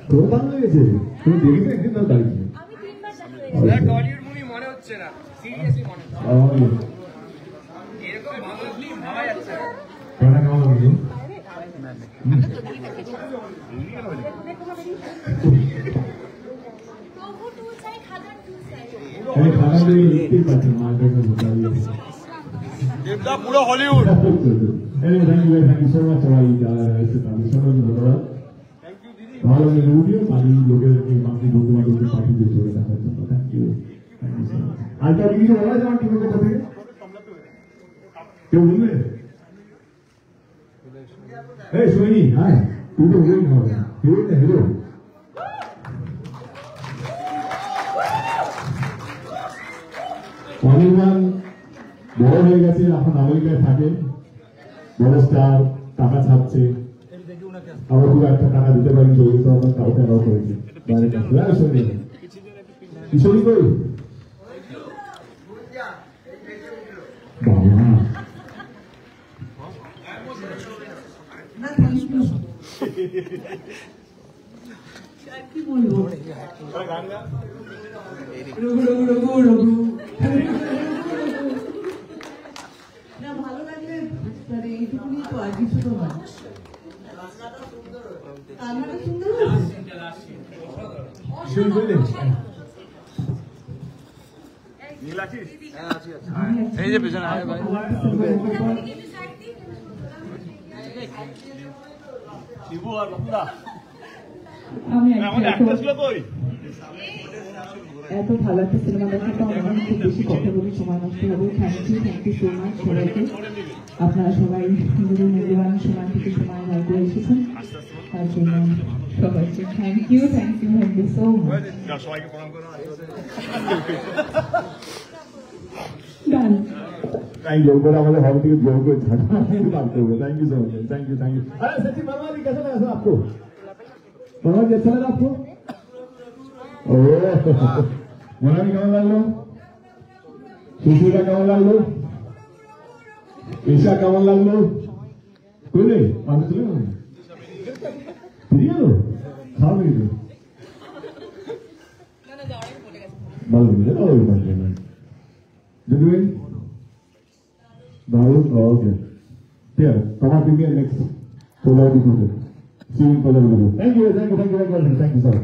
খুব ভালো লেগেছে। তুমি দেখেছো একদিন না দাঁড়িয়ে? টলিউড মুভি মনে হচ্ছে না, সিরিয়াসলি মনে হচ্ছে। এরকম ভালো ফিল্ম ভাবা যাচ্ছে না। কেমন লাগলো? পুরো Hollywood. Anyway, thank you so much সবাই এসে তাদের সবাই ধন্যবাদ। ভালো লাগে রুডিও বাড়ি লোকেদেরকে বাকি বন্ধু বান্ধবকে পাঠিয়ে দিয়ে চলে দেখার জন্য থ্যাংক ইউ সো মাচ। আর কার কিছু বলা যায় আমার টিমের পক্ষ থেকে? কেউ বলবে? এই সোহিনী, হাই, তুই তো হিরোইন হবে না, হিরোইন না হিরো। অনির্বাণ বড় হয়ে গেছে, এখন আমেরিকায় থাকে, বড় স্টার, টাকা ছাড়ছে, আবার পুরো একটা টাকা দিতে পারি চলে যেতে হবে, কাউকে আরও করেছে বাইরে কাছে শুনি কিশোরী কই বাবা কি বলবো না ভালো লাগলে এইটুকুনি তো আর কিছু তো না। কান্নাটা সুন্দর এই যে পেছনে আয় ভাই। এত ভালো একটা সিনেমা দেখার তো আমার খুব বেশি কথা বলে সময় নষ্ট হবে। থ্যাংক ইউ সো মাচ সবাইকে। আপনারা সবাই নিজেদের মূল্যবান সময় থেকে সময় বার করে এসেছেন তার জন্য সবাইকে থ্যাংক ইউ সো মাচ। ডান नहीं लोग हमारे हॉल के लोगों को झटका मारते हुए thank you so much thank you अरे सच्ची परवाह कैसा लगा सर आपको परवाह अच्छा लगा आपको मोना भी केमन लागलो सुशीला केमन लागलो ईशा केमन लागलो कोई नहीं पानी चले ना फिर लो खाओ नहीं तो बल मिले ना वही बन गया जदुइन Bahut, okay. Here, come on, give me a next. So, see you in the video. Thank you, sir.